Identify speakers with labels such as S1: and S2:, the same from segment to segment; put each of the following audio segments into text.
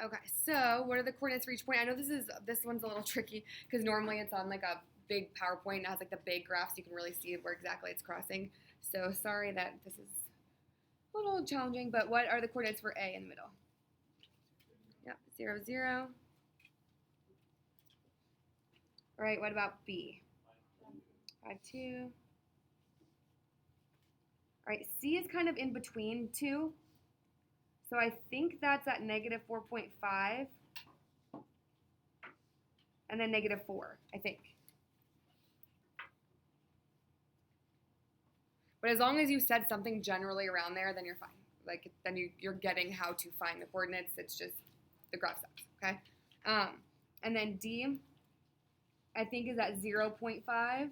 S1: Okay, so what are the coordinates for each point? I know this one's a little tricky because normally it's on like a big PowerPoint and it has like the big graphs. You can really see where exactly it's crossing. So sorry that this is a little challenging, but what are the coordinates for A in the middle? Yep, 0, 0. All right, what about B? 5, 2. All right, C is kind of in between 2. So I think that's at negative 4.5 and then negative 4, I think. But as long as you said something generally around there, then you're fine. Like, then you're getting how to find the coordinates. It's just the graph steps, okay? And then D, I think is at 0.5.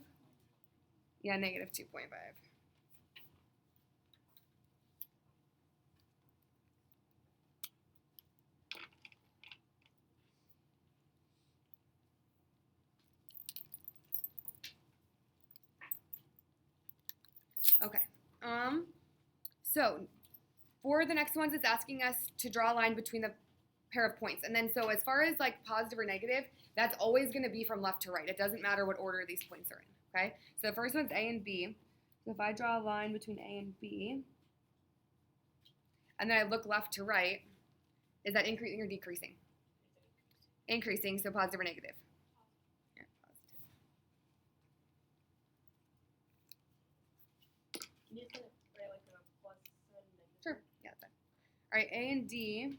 S1: Yeah, negative 2.5. Okay. So for the next ones, it's asking us to draw a line between the pair of points. And then so as far as like positive or negative, that's always going to be from left to right. It doesn't matter what order these points are in, okay? So the first one's A and B. So if I draw a line between A and B, and then I look left to right, is that increasing or decreasing? Increasing, so positive or negative? Yeah, positive.
S2: Can you just kind of write like a plus and negative?
S1: Sure, yeah, that's fine. All right, A and D.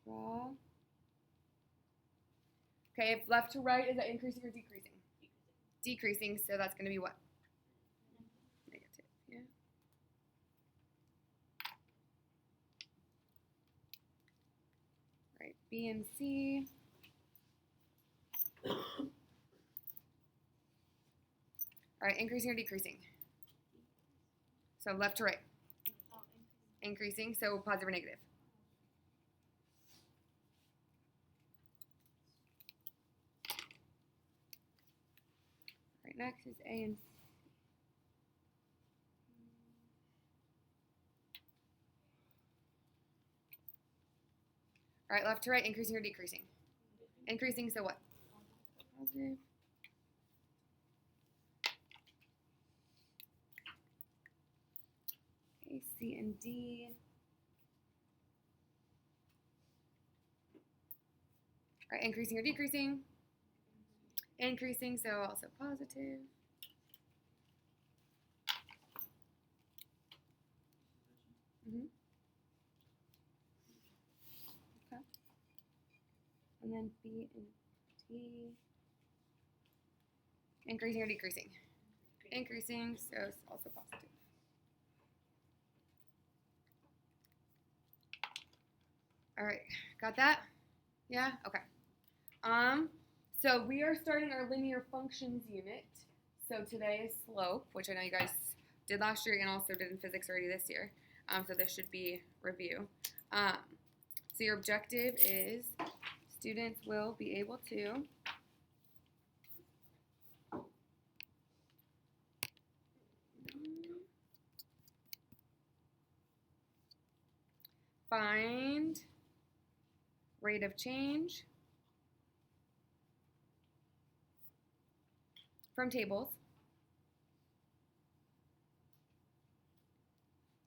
S1: Draw. Okay, if left to right, is that increasing or decreasing? Decreasing, so that's going to be what? Negative, yeah. All right, B and C. All right, increasing or decreasing? So left to right. Increasing, so positive or negative? All right, next is A and C. All right, left to right, increasing or decreasing? Increasing, so what? Positive. Okay, C and D. All right, increasing or decreasing? Increasing, so also positive. Mm-hmm. Okay. And then B and D. Increasing or decreasing? Increasing, so it's also positive. All right, got that? Yeah? Okay. So we are starting our linear functions unit. So today is slope, which I know you guys did last year and also did in physics already this year. So this should be review. So your objective is students will be able to find rate of change from tables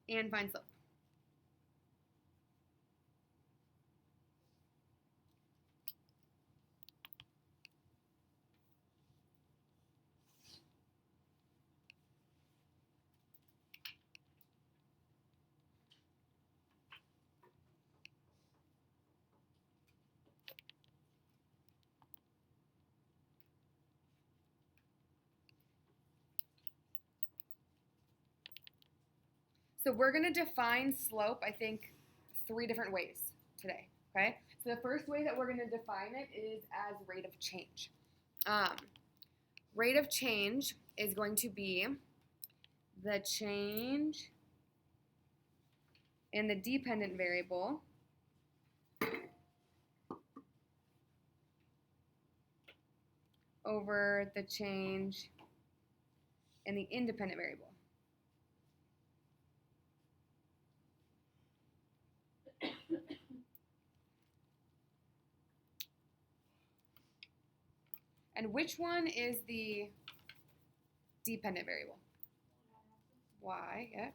S1: and find slope. So we're going to define slope, I think, 3 different ways today, okay? So the first way that we're going to define it is as rate of change. Rate of change is going to be the change in the dependent variable over the change in the independent variable. And which one is the dependent variable? Y, yeah.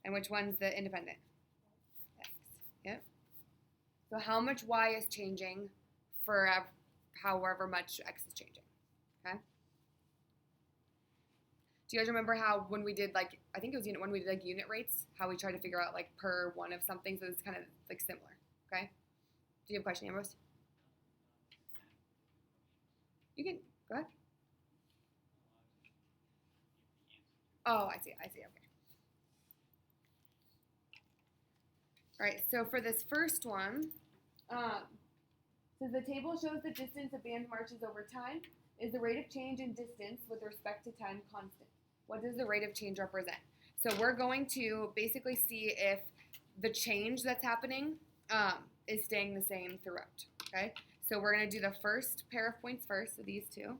S1: And which one's the independent? X, yep. So how much Y is changing for however much X is changing, okay? Do you guys remember how when we did like, I think it was when we did like unit rates, how we tried to figure out like per one of something, so it's kind of like similar, okay? Do you have a question, Ambrose? You can, go ahead. Oh, I see, okay. All right, so for this first one, so the table shows the distance a band marches over time. Is the rate of change in distance with respect to time constant? What does the rate of change represent? So we're going to basically see if the change that's happening is staying the same throughout, okay? So we're going to do the first pair of points first, so these two.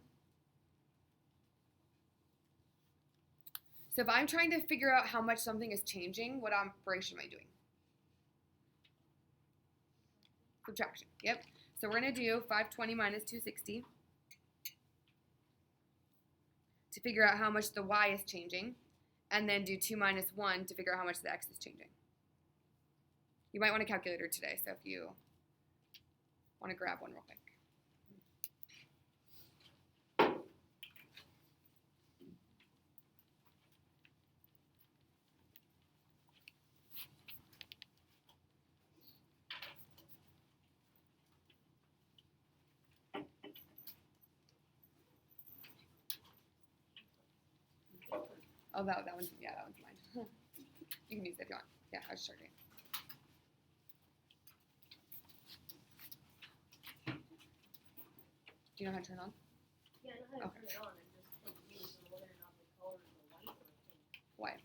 S1: So if I'm trying to figure out how much something is changing, what operation am I doing? Subtraction, yep. So we're going to do 520 minus 260 to figure out how much the y is changing, and then do 2 minus 1 to figure out how much the x is changing. You might want a calculator today, so if you want to grab one real quick. Oh, that one's, yeah, that one's mine. You can use it if you want. Yeah, I was just starting. Do you know how to turn it on?
S2: Yeah, I know how to
S1: Okay.
S2: turn it on. I'm just confused on whether or not the color is the white or pink.
S1: Why?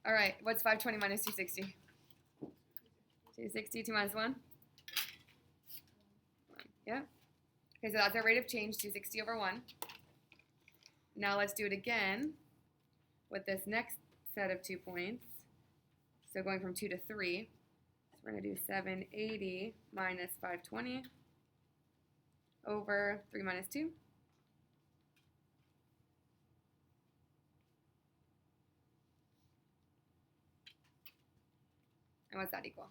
S1: All right, what's 520 minus 260? 260, 2 minus 1? 1. Yeah. Okay, so that's our rate of change, 260 over 1. Now let's do it again with this next set of 2 points. So going from 2 to 3. So we're going to do 780 minus 520 over 3 minus 2. And what's that equal?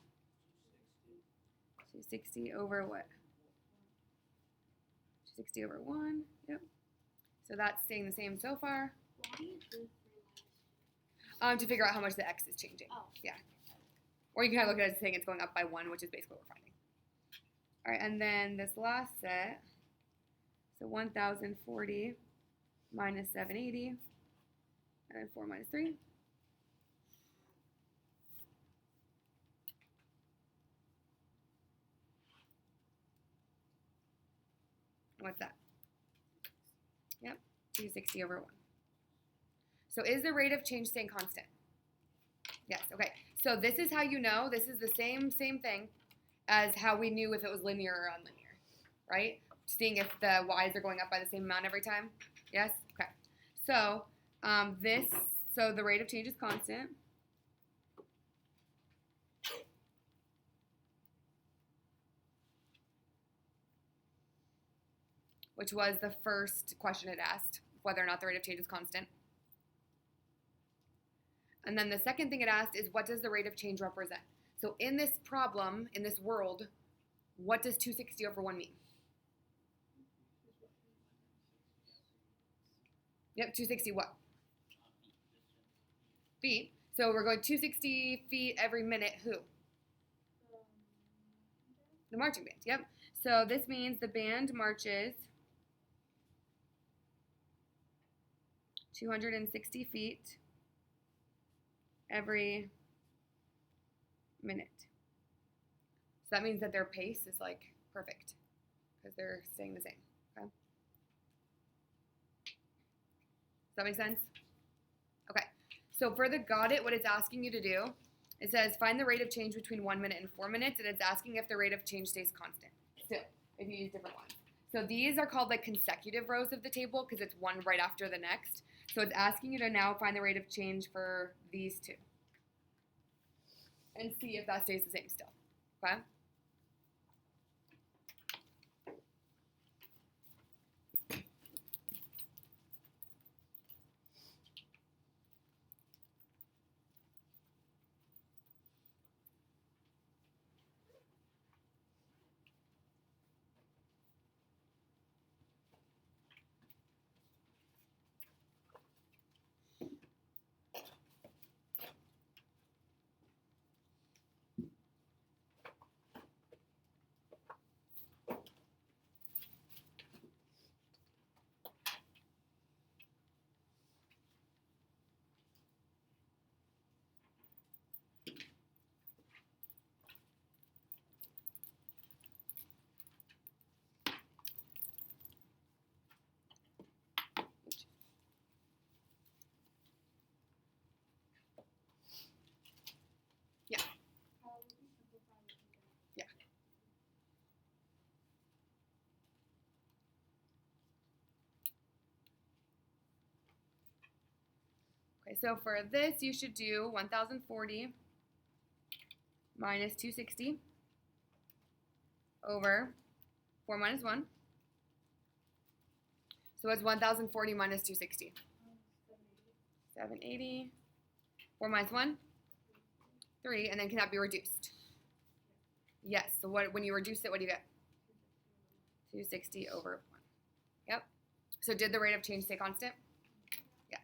S1: 260 over what? 260 over 1. Yep. So that's staying the same so far.
S2: Why do you do 3 minus 2?
S1: To figure out how much the x is changing.
S2: Oh.
S1: Yeah. Or you can kind of look at it as saying it's going up by 1, which is basically what we're finding. All right, and then this last set. So 1,040 minus 780, and then 4 minus 3. What's that? Yep, 260 over 1. So is the rate of change staying constant? Yes, okay. So this is how you know, this is the same thing as how we knew if it was linear or unlinear, right? Seeing if the y's are going up by the same amount every time? Yes? Okay. So so the rate of change is constant. Which was the first question it asked, whether or not the rate of change is constant. And then the second thing it asked is, what does the rate of change represent? So in this problem, in this world, what does 260 over 1 mean? Yep, 260 what? Feet. So we're going 260 feet every minute. Who? The marching band. Yep. So this means the band marches 260 feet every minute. So that means that their pace is like perfect because they're staying the same. Okay. Does that make sense? Okay. So for the got it, what it's asking you to do, it says find the rate of change between 1 minute and 4 minutes, and it's asking if the rate of change stays constant. Still, if you use different ones. So these are called like consecutive rows of the table because it's one right after the next. So it's asking you to now find the rate of change for these two. And see if that stays the same still. Okay? Okay, so for this, you should do 1,040 minus 260 over 4 minus 1. So what's 1,040 minus 260? 780. 4 minus 1? 3. And then can that be reduced? Yes. So when you reduce it, what do you get? 260 over 1. Yep. So did the rate of change stay constant? Yes.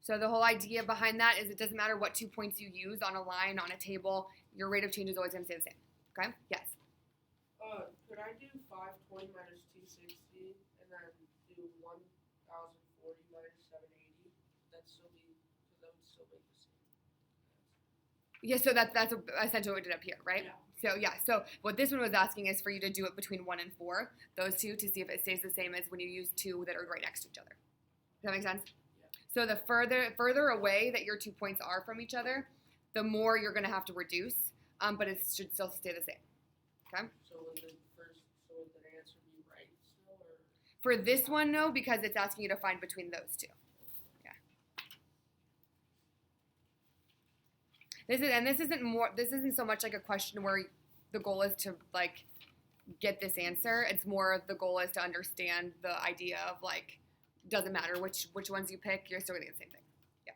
S1: So the whole idea behind that is it doesn't matter what 2 points you use on a line, on a table, your rate of change is always going to stay the same. Okay? Yes.
S2: Could I do 520 minus 260 and then do 1,040 minus 780? That would still make the same.
S1: Yeah, so that's essentially what we did up here, right?
S2: Yeah.
S1: So what this one was asking is for you to do it between 1 and 4, those two, to see if it stays the same as when you use 2 that are right next to each other. Does that make sense? So the further away that your 2 points are from each other, the more you're going to have to reduce, but it should still stay the same. Okay?
S2: So would the answer be right still, or?
S1: For this one, no, because it's asking you to find between those two. Yeah. This isn't so much like a question where the goal is to like get this answer. It's more the goal is to understand the idea of like, doesn't matter which ones you pick, you're still going to get the same thing. Yeah.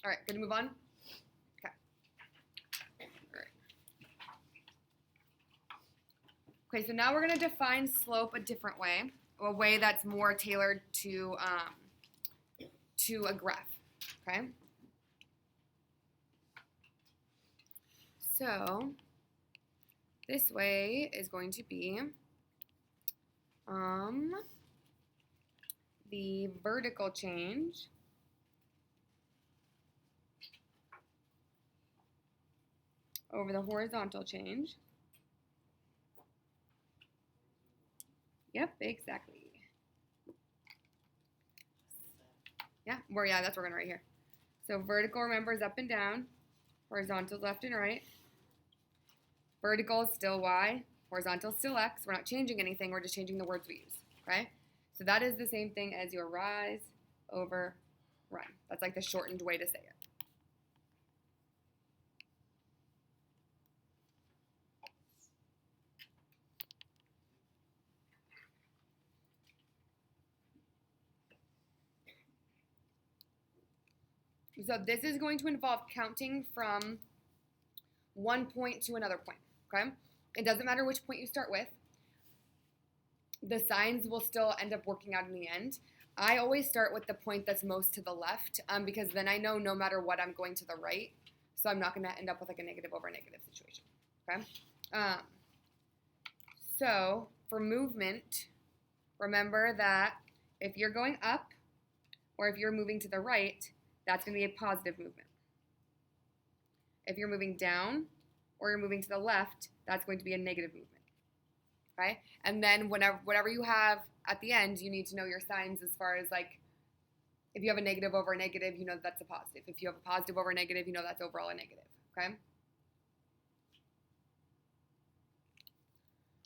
S1: All right, good to move on? Okay. All right. Okay, so now we're going to define slope a different way, a way that's more tailored to a graph, okay? So this way is going to be the vertical change over the horizontal change. Yep, exactly. Yeah, that's what we're going to write here. So vertical, remember, is up and down. Horizontal is left and right. Vertical is still y. Horizontal is still x. We're not changing anything. We're just changing the words we use, right? So that is the same thing as your rise over run. That's like the shortened way to say it. So this is going to involve counting from one point to another point, okay? It doesn't matter which point you start with. The signs will still end up working out in the end. I always start with the point that's most to the left because then I know no matter what I'm going to the right, so I'm not going to end up with like a negative over negative situation, okay? So for movement, remember that if you're going up or if you're moving to the right, that's going to be a positive movement. If you're moving down or you're moving to the left, that's going to be a negative movement. Okay? And then whatever you have at the end, you need to know your signs as far as like, if you have a negative over a negative, you know that's a positive. If you have a positive over a negative, you know that's overall a negative. Okay?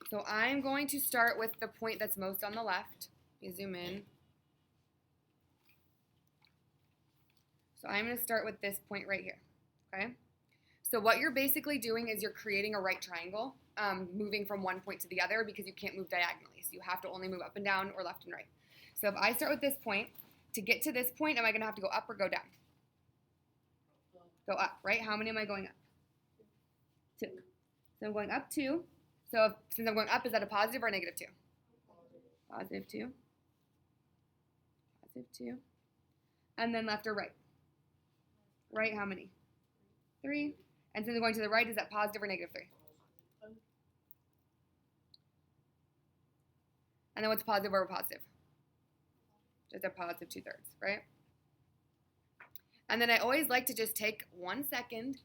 S1: So I'm going to start with the point that's most on the left. Let me zoom in. So I'm going to start with this point right here. Okay? So what you're basically doing is you're creating a right triangle, moving from one point to the other because you can't move diagonally. So you have to only move up and down or left and right. So if I start with this point, to get to this point, am I going to have to go up or go down? Go up, right? How many am I going up? 2. So I'm going up 2. So since I'm going up, is that a positive or a negative 2? Positive 2. Positive 2. And then left or right? Right, how many? 3. And since I'm going to the right, is that positive or negative 3? And then what's positive over positive? Just a positive 2/3, right? And then I always like to just take 1 second,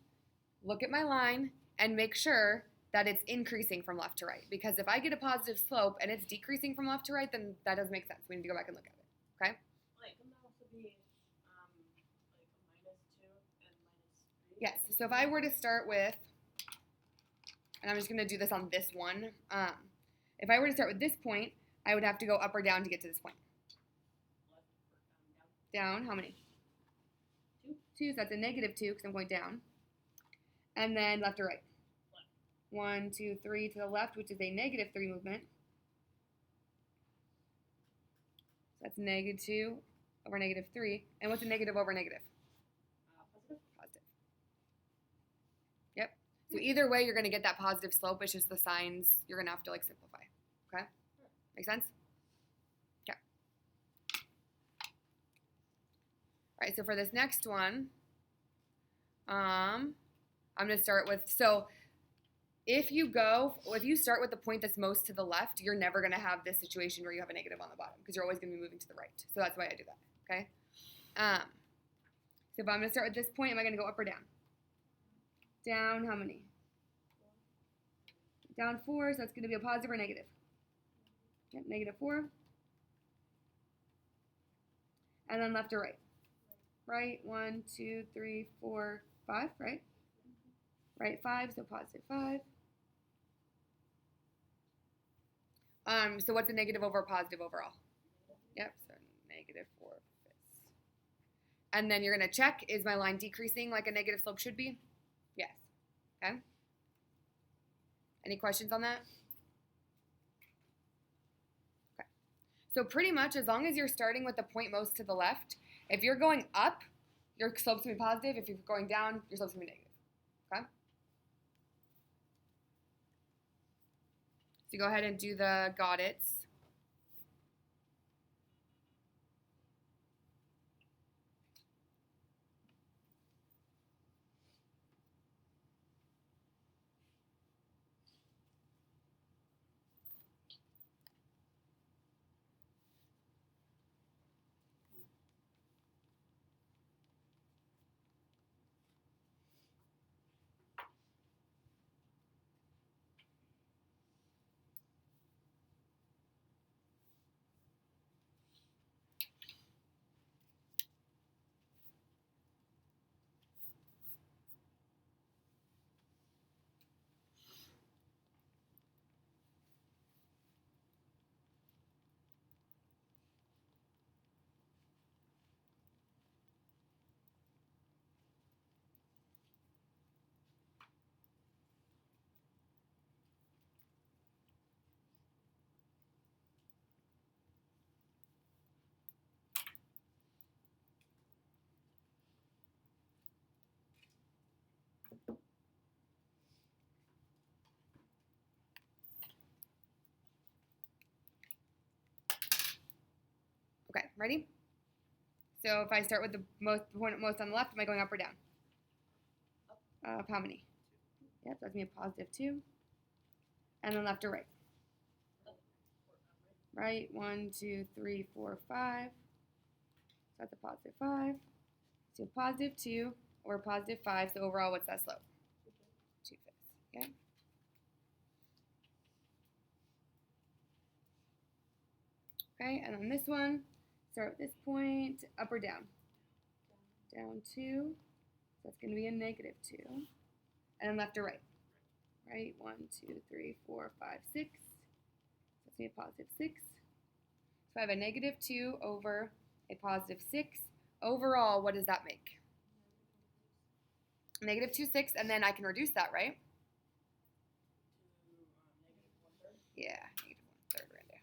S1: look at my line, and make sure that it's increasing from left to right. Because if I get a positive slope and it's decreasing from left to right, then that doesn't make sense. We need to go back and look at it. Okay?
S3: Like, can that also be, like a -2 and -3?
S1: Yes. So if I were to start with, and I'm just going to do this on this one. If I were to start with this point, I would have to go up or down to get to this point.
S3: Left or down?
S1: Down, how many?
S3: 2.
S1: 2, so that's a -2 because I'm going down. And then left or right?
S3: Left.
S1: 1, 2, 3 to the left, which is a -3 movement. So that's -2 over -3. And what's a negative over negative?
S3: Positive?
S1: Positive. Yep. So either way, you're going to get that positive slope. It's just the signs you're going to have to like simplify. Okay? Make sense? Okay. All right, so for this next one, I'm going to start with, so if you start with the point that's most to the left, you're never going to have this situation where you have a negative on the bottom because you're always going to be moving to the right. So that's why I do that, okay? So if I'm going to start with this point, am I going to go up or down? Down how many? Down 4, so that's going to be a positive or negative? Yep, -4. And then left or right? Right, 1, 2, 3, 4, 5, right? Right, 5, so +5. So what's a negative over a positive overall? Yep, so -4 fifths. And then you're going to check, is my line decreasing like a negative slope should be? Yes. Okay. Any questions on that? Okay. So pretty much as long as you're starting with the point most to the left, if you're going up, your slope's going to be positive. If you're going down, your slope's going to be negative. Okay? So go ahead and do the got it's. Okay, ready? So if I start with the point most on the left, am I going up or down? Up how many? Yep, that's going to be a +2. And then left or right? Right, 1, 2, 3, 4, 5. So that's a +5. So +2 or +5. So overall, what's that slope? 2 fifths. Okay. Okay, and on this one, start with this point, up or down? Down 2. So that's going to be a -2. And then left or right? Right, 1, 2, 3, 4, 5, 6. So that's going to be a +6. So I have a -2 over a +6. Overall, what does that make? -2/6, and then I can reduce that, right? Yeah, -1/3 right there.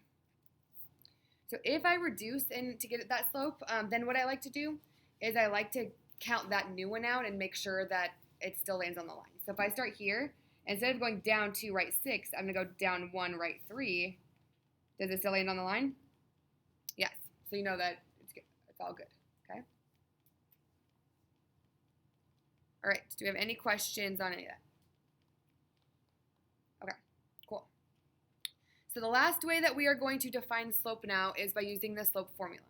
S1: So if I reduce and to get that slope, then what I like to do is I like to count that new one out and make sure that it still lands on the line. So if I start here, instead of going down 2, right 6, I'm going to go down 1, right 3. Does it still land on the line? Yes. So you know that it's good. It's all good. Okay? All right. Do we have any questions on any of that? Okay. Cool. So the last way that we are going to define slope now is by using the slope formula,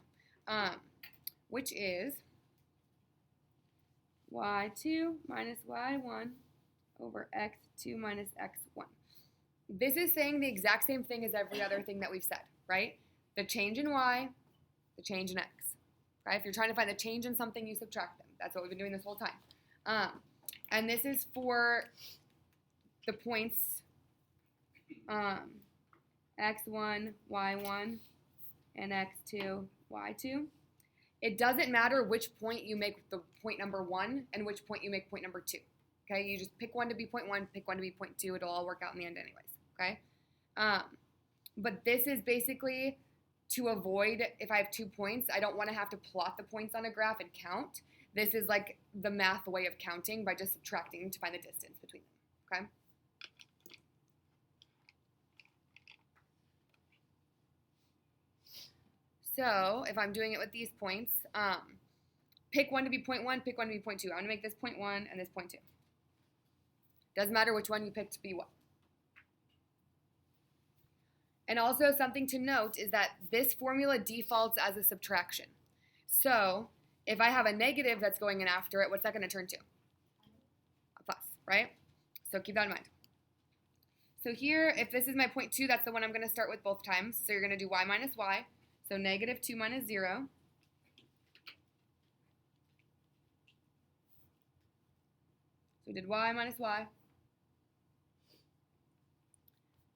S1: which is y2 minus y1 over x2 minus x1. This is saying the exact same thing as every other thing that we've said, right? The change in y, the change in x, right? If you're trying to find the change in something, you subtract them. That's what we've been doing this whole time. And this is for the points x1, y1, and x2, y2. It doesn't matter which point you make the point number 1 and which point you make point number 2. Okay, you just pick one to be point 1, pick one to be point 2. It'll all work out in the end anyways. Okay, but this is basically to avoid, if I have 2 points, I don't want to have to plot the points on a graph and count. This is like the math way of counting by just subtracting to find the distance between them. Okay. So if I'm doing it with these points, pick one to be point 1, pick one to be point 2. I'm going to make this point 1 and this point 2. Doesn't matter which one you pick to be what. And also something to note is that this formula defaults as a subtraction. So if I have a negative that's going in after it, what's that going to turn to? A plus, right? So keep that in mind. So here, if this is my point 2, that's the one I'm going to start with both times. So you're going to do y minus y. So negative 2 minus 0. So we did y minus y.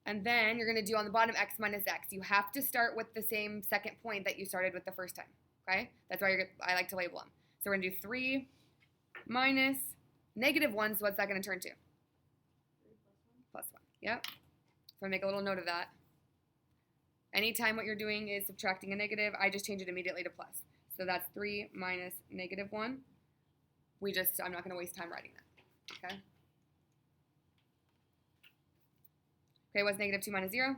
S1: And then you're going to do on the bottom x minus x. You have to start with the same second point that you started with the first time. Okay? That's why I like to label them. So we're going to do 3 minus negative 1. So what's that going to turn to?
S3: 3
S1: Plus 1. Yep. So I make a little note of that. Anytime what you're doing is subtracting a negative, I just change it immediately to plus. So that's 3 minus negative 1. I'm not going to waste time writing that. Okay? Okay, what's negative 2 minus 0?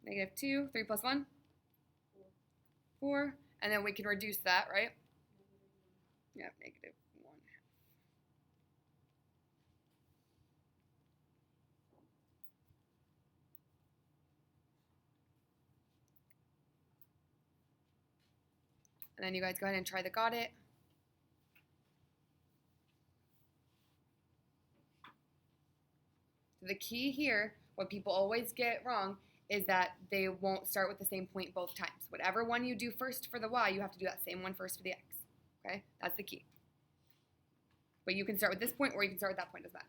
S1: Negative 2, 3 plus 1? 4. And then we can reduce that, right? Yep, negative 1. And then you guys go ahead and try the got it. The key here, what people always get wrong, is that they won't start with the same point both times. Whatever one you do first for the y, you have to do that same one first for the x. Okay? That's the key. But you can start with this point or you can start with that point, doesn't matter.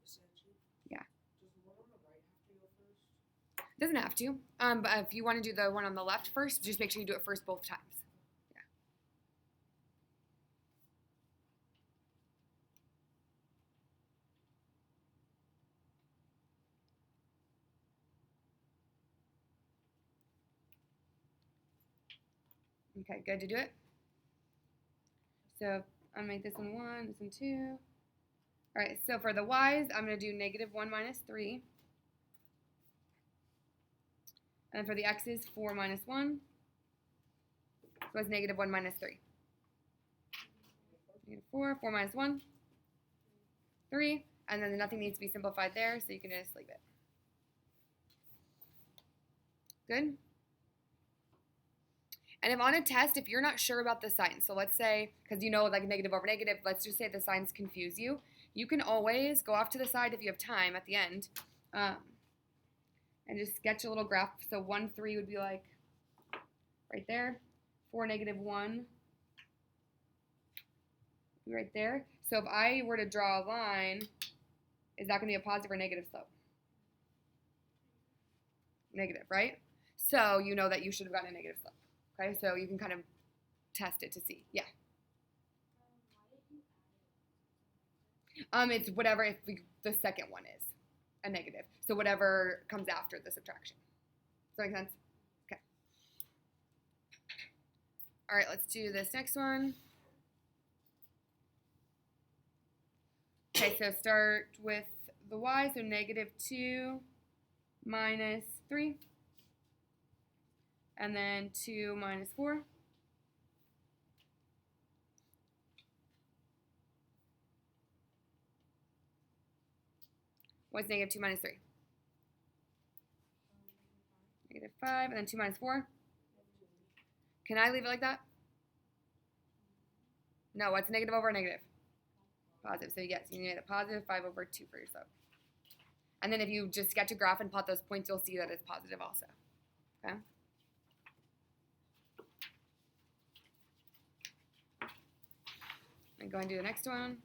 S2: Essentially.
S1: Yeah.
S2: Does the one on the right have to go first?
S1: Doesn't have to. But if you want to do the one on the left first, just make sure you do it first both times. Okay, good to do it. So I'll make this one 1, this one 2. All right, so for the y's, I'm going to do negative 1 minus 3. And for the x's, 4 minus 1. So it's negative 1 minus 3. Negative 4, 4 minus 1, 3. And then nothing needs to be simplified there, so you can just leave it. Good? And if on a test, if you're not sure about the sign, so let's say, because you know like negative over negative, let's just say the signs confuse you. You can always go off to the side if you have time at the end and just sketch a little graph. So 1, 3 would be like right there. 4, negative 1 right there. So if I were to draw a line, is that going to be a positive or negative slope? Negative, right? So you know that you should have gotten a negative slope. Okay, so you can kind of test it to see. Yeah.
S3: Why did you add it?
S1: It's whatever if the second one is a negative. So whatever comes after the subtraction. Does that make sense? Okay. All right, let's do this next one. Okay, so start with the y, so negative 2 minus 3. And then 2 minus 4. What's negative 2 minus 3? Negative 5, and then 2 minus 4. Can I leave it like that? No, what's negative over negative? Positive. So yes, you need a positive 5 over 2 for yourself. And then if you just sketch a graph and plot those points, you'll see that it's positive also. Okay? And go and do the next one.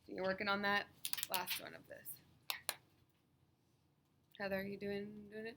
S1: So you're working on that last one of this. Heather, are you doing it?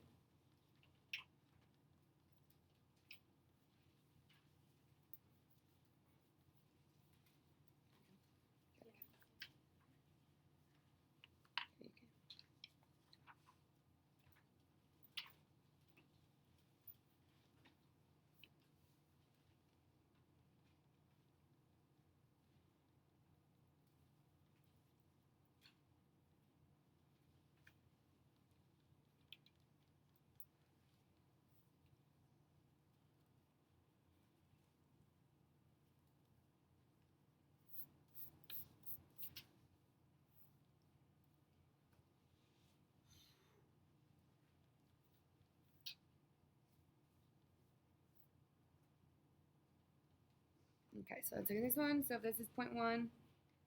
S1: Okay, so let's look at this one. So if this is 0.1,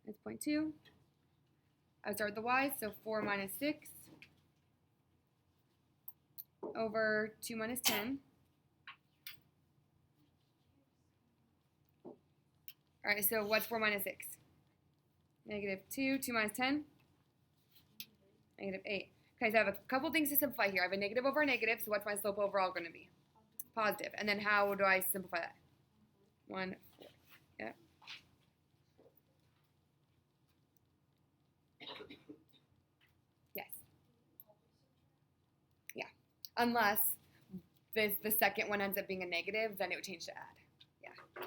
S1: it's 0.2. I would start with the y, so 4 minus 6 over 2 minus 10. All right, so what's 4 minus 6? Negative 2. 2 minus 10? Negative 8. Okay, so I have a couple things to simplify here. I have a negative over a negative, so what's my slope overall going to be? Positive. And then how do I simplify that? 1/4. Yeah. Yes. Yeah. Unless the second one ends up being a negative, then it would change to add. Yeah.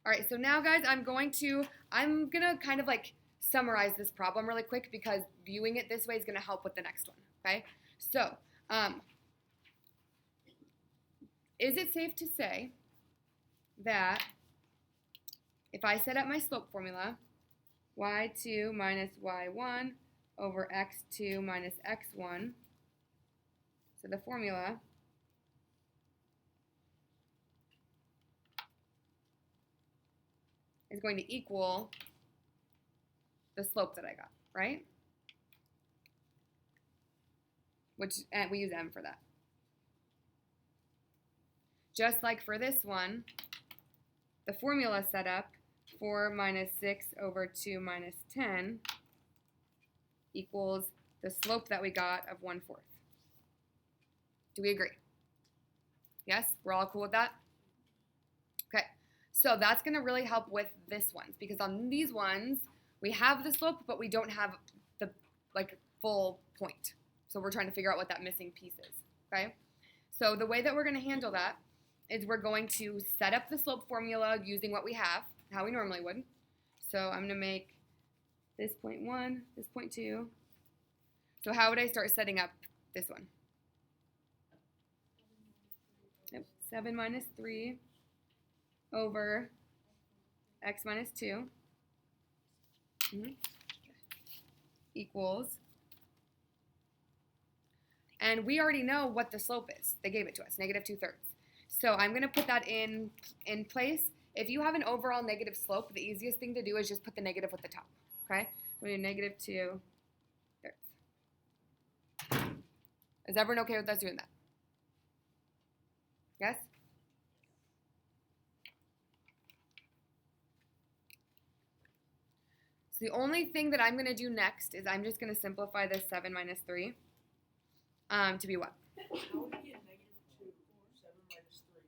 S1: All right, so now, guys, I'm going to kind of like summarize this problem really quick because viewing it this way is going to help with the next one, okay? So, is it safe to say that if I set up my slope formula, y2 minus y1 over x2 minus x1, so the formula is going to equal the slope that I got, right? Which, and we use m for that. Just like for this one, the formula set up 4 minus 6 over 2 minus 10 equals the slope that we got of 1/4. Do we agree? Yes? We're all cool with that? Okay. So that's going to really help with this ones because on these ones, we have the slope, but we don't have the full point. So we're trying to figure out what that missing piece is, okay? So the way that we're going to handle that is we're going to set up the slope formula using what we have, how we normally would. So I'm going to make this 0.1, this 0.2. So how would I start setting up this one? Yep, 7 minus 3 over x minus 2. equals, and we already know what the slope is. They gave it to us, negative 2/3. So I'm going to put that in place. If you have an overall negative slope, the easiest thing to do is just put the negative with the top, okay? So we do negative 2/3. Is everyone okay with us doing that? Yes? So the only thing that I'm going to do next is I'm just going to simplify this 7 minus 3 to be what?
S2: How would you get -2 or 7 minus 3?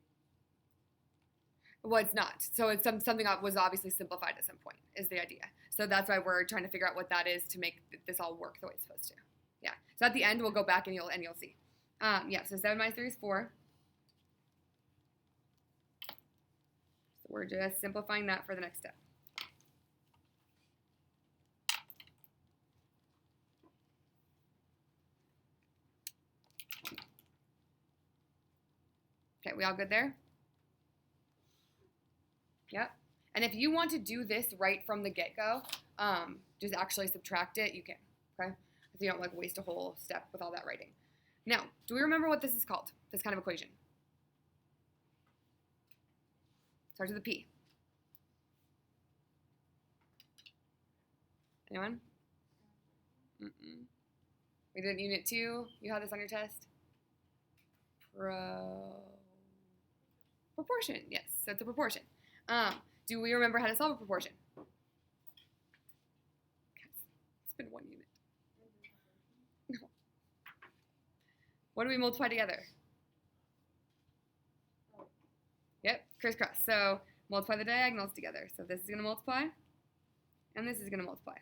S1: Well, it's not. So it's something that was obviously simplified at some point is the idea. So that's why we're trying to figure out what that is to make this all work the way it's supposed to. Yeah. So at the end, we'll go back and you'll see. Yeah, so 7 minus 3 is 4. So we're just simplifying that for the next step. Okay, we all good there? Yep. And if you want to do this right from the get-go, just actually subtract it, you can, okay? So you don't like waste a whole step with all that writing. Now, do we remember what this is called, this kind of equation? Starts with a P. Anyone? Mm-mm. We did unit 2. You had this on your test? Proportion, yes, so it's a proportion. Do we remember how to solve a proportion? It's been 1 unit. No. What do we multiply together? Yep, crisscross. So multiply the diagonals together. So this is going to multiply, and this is going to multiply.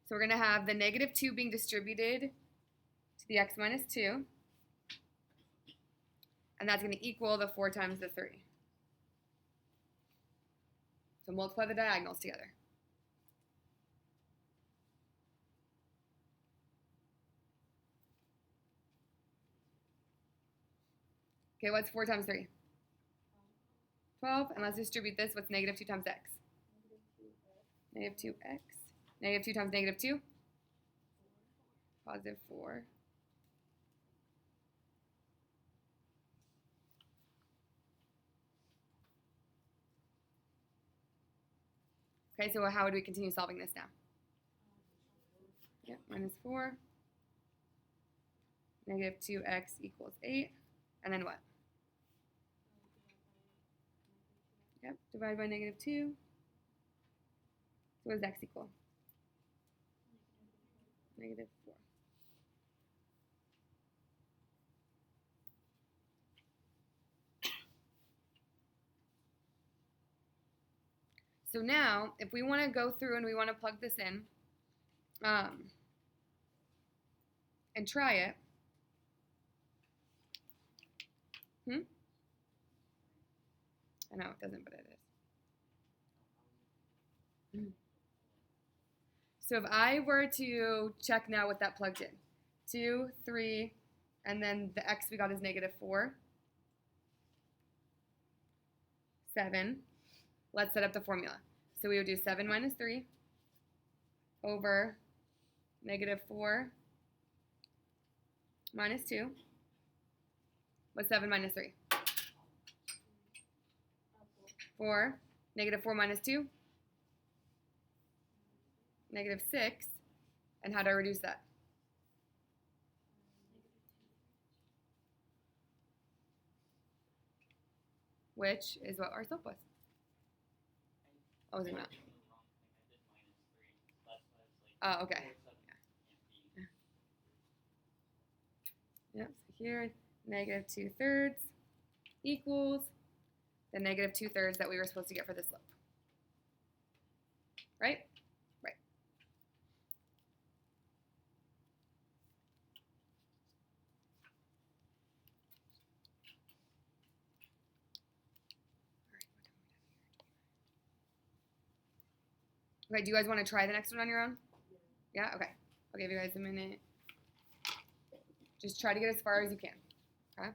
S1: So we're going to have the negative 2 being distributed to the x minus 2, and that's going to equal the 4 times the 3. So multiply the diagonals together. Okay, what's 4 times 3? 12. And let's distribute this. What's negative 2 times x? Negative 2x. Negative 2 times negative 2? Positive 4. Okay, so how would we continue solving this now? Yep, minus 4. Negative 2x equals 8. And then what? Yep, divide by negative 2. So what does x equal? Negative 4. So now, if we want to go through and we want to plug this in and try it, I know it doesn't, but it is. So if I were to check now what that plugged in, 2, 3, and then the x we got is negative 4, 7. Let's set up the formula. So we would do 7 minus 3 over negative 4 minus 2. What's 7 minus 3? 4. Negative 4 minus 2? Negative 6. And how do I reduce that? Which is what our slope was. Oh, is it not? Oh, okay. Yeah. Yep, so here, negative 2/3 equals the negative 2/3 that we were supposed to get for the slope. Right? Right. Okay, do you guys want to try the next one on your own? Yeah? Okay. I'll give you guys a minute. Just try to get as far as you can. Okay?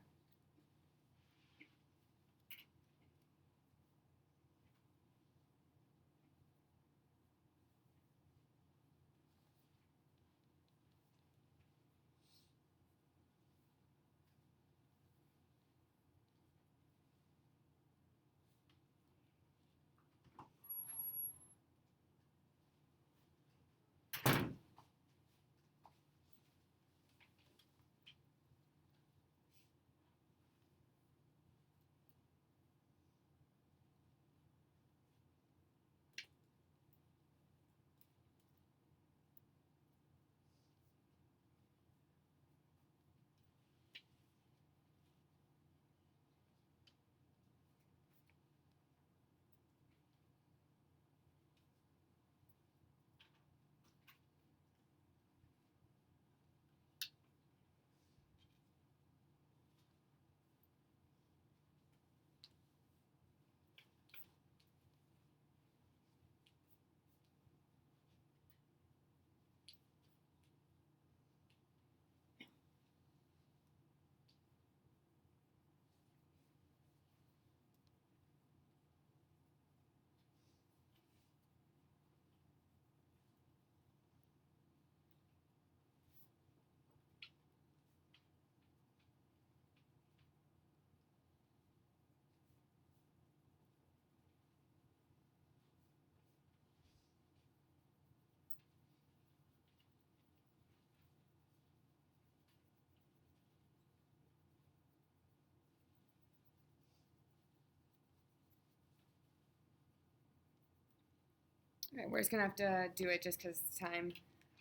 S1: All right, we're just gonna have to do it just because time.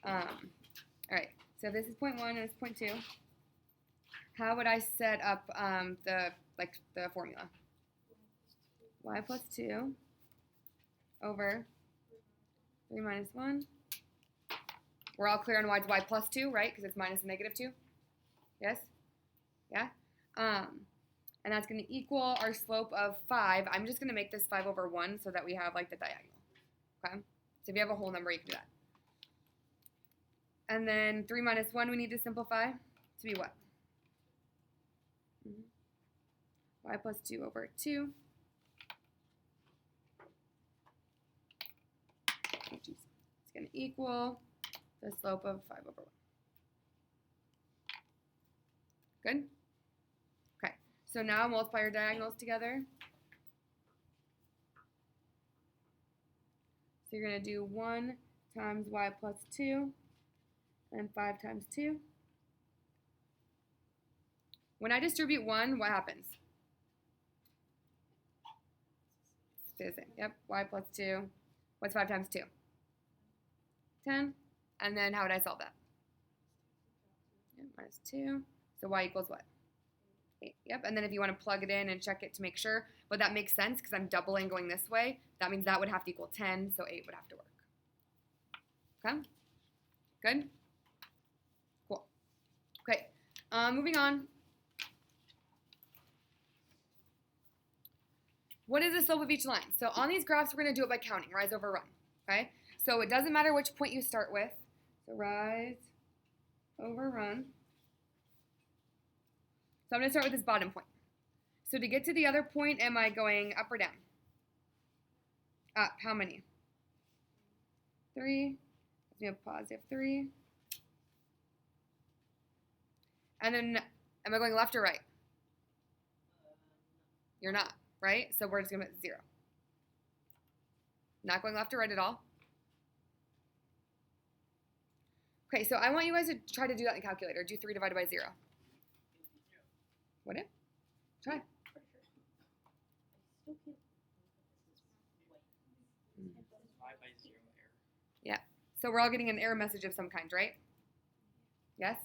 S1: All right, so this is point 1 and it's point 2. How would I set up the formula? Y plus 2 over 3 minus 1. We're all clear on why it's y plus 2, right? Because it's minus a negative 2. Yes? Yeah? And that's going to equal our slope of 5. I'm just going to make this 5 over 1 so that we have like the diagonal. Okay? So if you have a whole number, you can do that. And then 3 minus 1 we need to simplify to be what? Y plus 2 over 2. It's going to equal the slope of 5 over 1. Good? Okay, so now multiply your diagonals together. So you're going to do 1 times y plus 2 and 5 times 2. When I distribute 1, what happens? Stay the same. Yep, y plus 2. What's 5 times 2? 10. And then how would I solve that? Yep, minus 2. So y equals what? 8. Yep, and then if you want to plug it in and check it to make sure, but that makes sense because I'm doubling going this way. That means that would have to equal 10, so 8 would have to work. Okay? Good? Cool. Okay, moving on. What is the slope of each line? So on these graphs, we're going to do it by counting, rise over run. Okay? So it doesn't matter which point you start with. So rise over run. So I'm going to start with this bottom point. So to get to the other point, am I going up or down? Up. How many? 3. We have positive 3. And then am I going left or right? You're not, right? So we're just going to put 0. Not going left or right at all. Okay, so I want you guys to try to do that in the calculator. Do 3 divided by 0. What? Try.
S4: By 0 error.
S1: Yeah. So we're all getting an error message of some kind, right? Yes?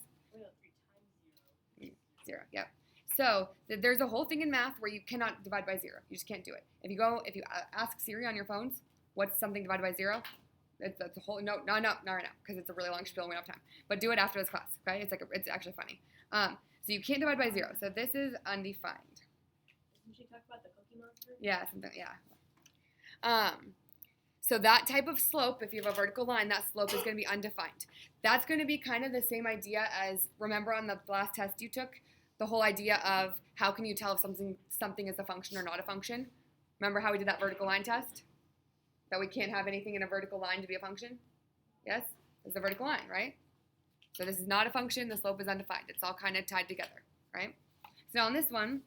S1: 0. Yep. So there's a whole thing in math where you cannot divide by 0. You just can't do it. If you ask Siri on your phones, what's something divided by 0? That's a whole not right now because it's a really long spiel and we don't have time. But do it after this class, okay? It's actually funny. So you can't divide by 0. So this is undefined.
S3: Didn't she talk about the Cookie Monster?
S1: Yeah, something. Yeah. So that type of slope, if you have a vertical line, that slope is going to be undefined. That's going to be kind of the same idea as, remember on the last test you took, the whole idea of how can you tell if something is a function or not a function? Remember how we did that vertical line test? That we can't have anything in a vertical line to be a function? Yes? It's a vertical line, right? So this is not a function, the slope is undefined. It's all kind of tied together, right? So on this one,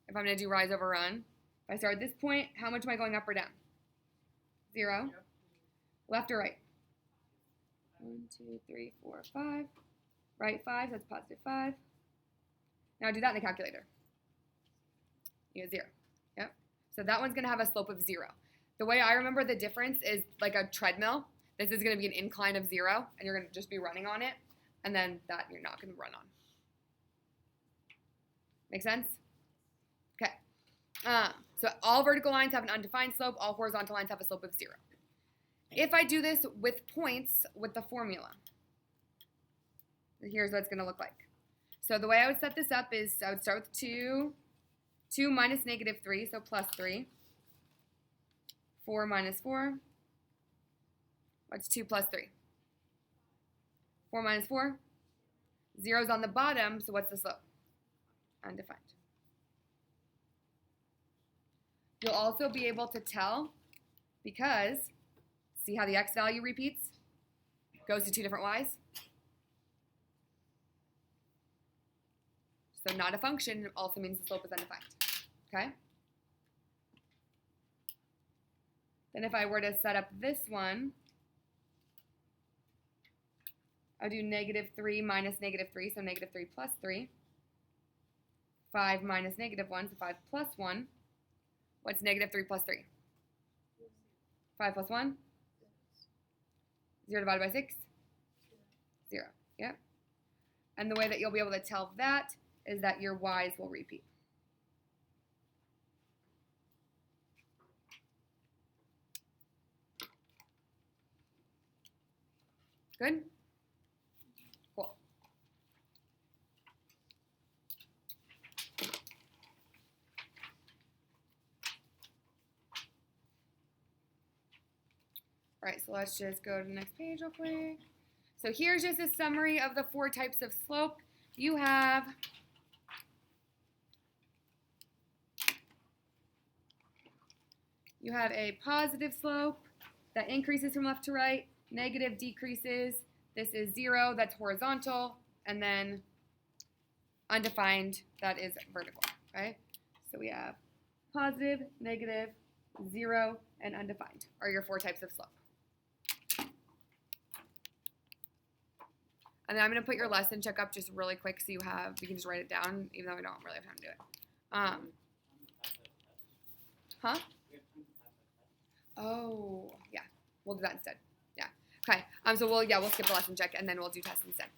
S1: if I'm going to do rise over run, if I start at this point, how much am I going up or down? 0.
S2: Yep.
S1: Left or right? 1, 2, 3, 4, 5. Right 5, that's positive 5. Now do that in the calculator. You get 0. Yep. So that one's going to have a slope of 0. The way I remember the difference is like a treadmill. This is going to be an incline of 0, and you're going to just be running on it, and then that you're not going to run on. Make sense? Okay. So all vertical lines have an undefined slope. All horizontal lines have a slope of 0. If I do this with points with the formula, here's what it's going to look like. So the way I would set this up is I would start with 2 minus negative 3, so plus 3. 4 minus 4. What's 2 plus 3? 4 minus 4. 0's on the bottom, so what's the slope? Undefined. You'll also be able to tell because, see how the x value repeats? Goes to 2 different y's. So not a function also means the slope is undefined. Okay? Then if I were to set up this one, I'll do negative 3 minus negative 3, so negative 3 plus 3. 5 minus negative 1, so 5 plus 1. What's negative 3 plus 3? 5 plus 1? 0 divided by 6? 0. Yep. And the way that you'll be able to tell that is that your y's will repeat. Good? Cool. All right, so let's just go to the next page real quick. So here's just a summary of the 4 types of slope. You have a positive slope that increases from left to right, negative decreases. This is 0, that's horizontal, and then undefined, that is vertical, okay? So we have positive, negative, 0, and undefined are your 4 types of slope. And then I'm going to put your lesson check up just really quick so you can just write it down, even though we don't really have time to do it. Huh? Oh, yeah. We'll do that instead. Yeah. Okay. So we'll skip the lesson check and then we'll do tests instead.